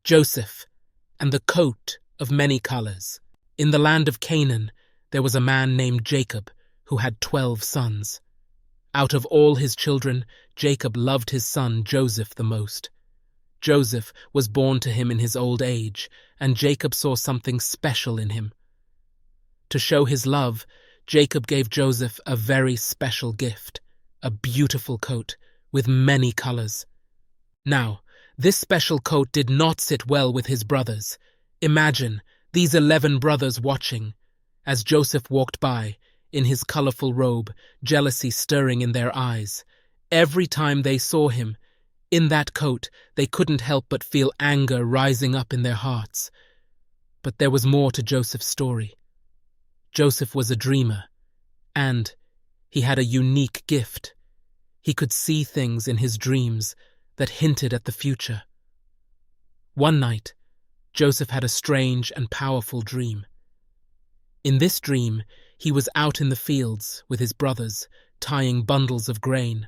Joseph, and the coat of many colors. In the land of Canaan, there was a man named Jacob who had 12 sons. Out of all his children, Jacob loved his son Joseph the most. Joseph was born to him in his old age, and Jacob saw something special in him. To show his love, Jacob gave Joseph a very special gift, a beautiful coat with many colors. Now, this special coat did not sit well with his brothers. Imagine these 11 brothers watching as Joseph walked by in his colorful robe, jealousy stirring in their eyes. Every time they saw him in that coat, they couldn't help but feel anger rising up in their hearts. But there was more to Joseph's story. Joseph was a dreamer, and he had a unique gift. He could see things in his dreams that hinted at the future. One night, Joseph had a strange and powerful dream. In this dream, he was out in the fields with his brothers, tying bundles of grain.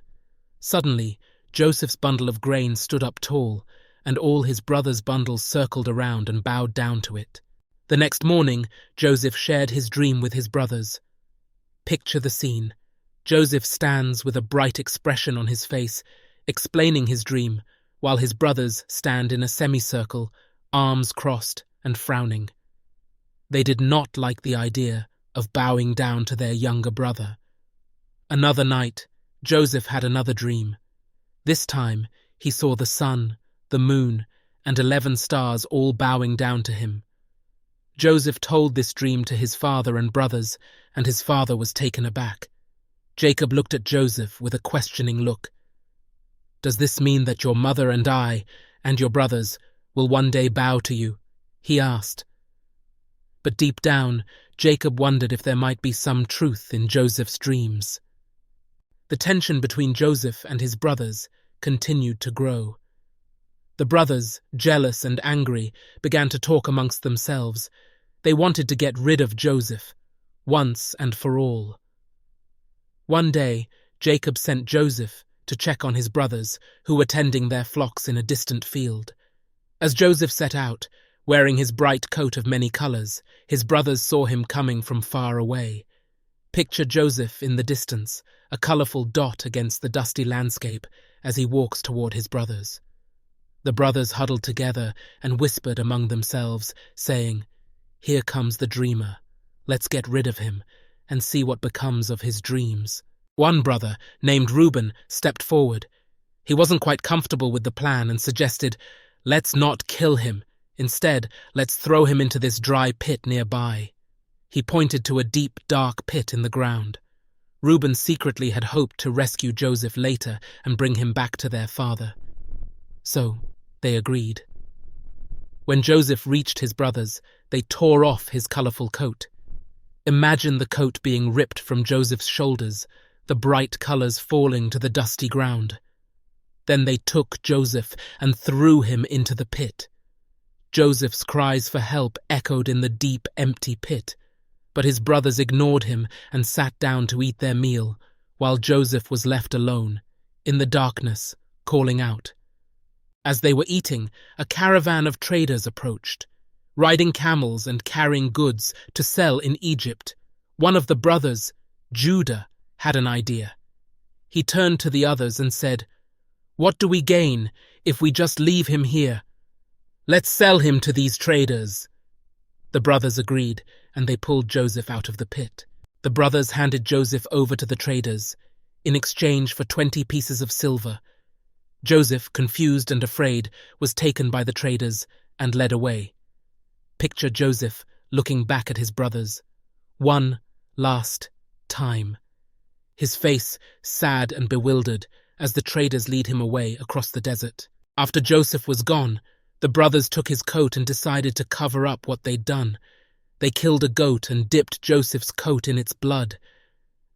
Suddenly, Joseph's bundle of grain stood up tall, and all his brothers' bundles circled around and bowed down to it. The next morning, Joseph shared his dream with his brothers. Picture the scene. Joseph stands with a bright expression on his face, explaining his dream, while his brothers stand in a semicircle, arms crossed and frowning. They did not like the idea of bowing down to their younger brother. Another night, Joseph had another dream. This time, he saw the sun, the moon, and 11 stars all bowing down to him. Joseph told this dream to his father and brothers, and his father was taken aback. Jacob looked at Joseph with a questioning look. "Does this mean that your mother and I, and your brothers, will one day bow to you?" he asked. But deep down, Jacob wondered if there might be some truth in Joseph's dreams. The tension between Joseph and his brothers continued to grow. The brothers, jealous and angry, began to talk amongst themselves. They wanted to get rid of Joseph, once and for all. One day, Jacob sent Joseph to check on his brothers, who were tending their flocks in a distant field. As Joseph set out, wearing his bright coat of many colors, his brothers saw him coming from far away. Picture Joseph in the distance, a colorful dot against the dusty landscape as he walks toward his brothers. The brothers huddled together and whispered among themselves, saying, "Here comes the dreamer. Let's get rid of him and see what becomes of his dreams." One brother, named Reuben, stepped forward. He wasn't quite comfortable with the plan and suggested, "Let's not kill him. Instead, let's throw him into this dry pit nearby." He pointed to a deep, dark pit in the ground. Reuben secretly had hoped to rescue Joseph later and bring him back to their father. So they agreed. When Joseph reached his brothers, they tore off his colorful coat. Imagine the coat being ripped from Joseph's shoulders, the bright colors falling to the dusty ground. Then they took Joseph and threw him into the pit. Joseph's cries for help echoed in the deep, empty pit, but his brothers ignored him and sat down to eat their meal, while Joseph was left alone, in the darkness, calling out. As they were eating, a caravan of traders approached, riding camels and carrying goods to sell in Egypt. One of the brothers, Judah, had an idea. He turned to the others and said, "What do we gain if we just leave him here? Let's sell him to these traders." The brothers agreed, and they pulled Joseph out of the pit. The brothers handed Joseph over to the traders, in exchange for 20 pieces of silver. Joseph, confused and afraid, was taken by the traders and led away. Picture Joseph looking back at his brothers, one last time. His face sad and bewildered as the traders lead him away across the desert. After Joseph was gone, the brothers took his coat and decided to cover up what they'd done. They killed a goat and dipped Joseph's coat in its blood.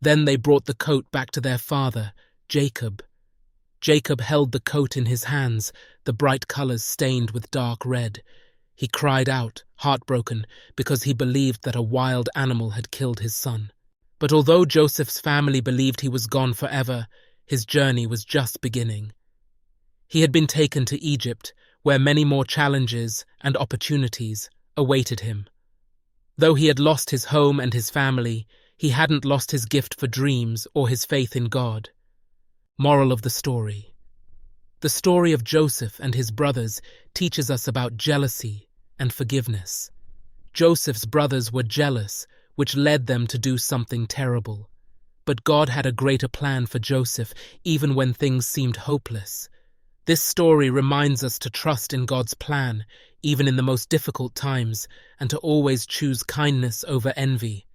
Then they brought the coat back to their father, Jacob. Jacob held the coat in his hands, the bright colors stained with dark red. He cried out, heartbroken, because he believed that a wild animal had killed his son. But although Joseph's family believed he was gone forever, his journey was just beginning. He had been taken to Egypt, where many more challenges and opportunities awaited him. Though he had lost his home and his family, he hadn't lost his gift for dreams or his faith in God. Moral of the story. The story of Joseph and his brothers teaches us about jealousy and forgiveness. Joseph's brothers were jealous, which led them to do something terrible. But God had a greater plan for Joseph, even when things seemed hopeless. This story reminds us to trust in God's plan, even in the most difficult times, and to always choose kindness over envy.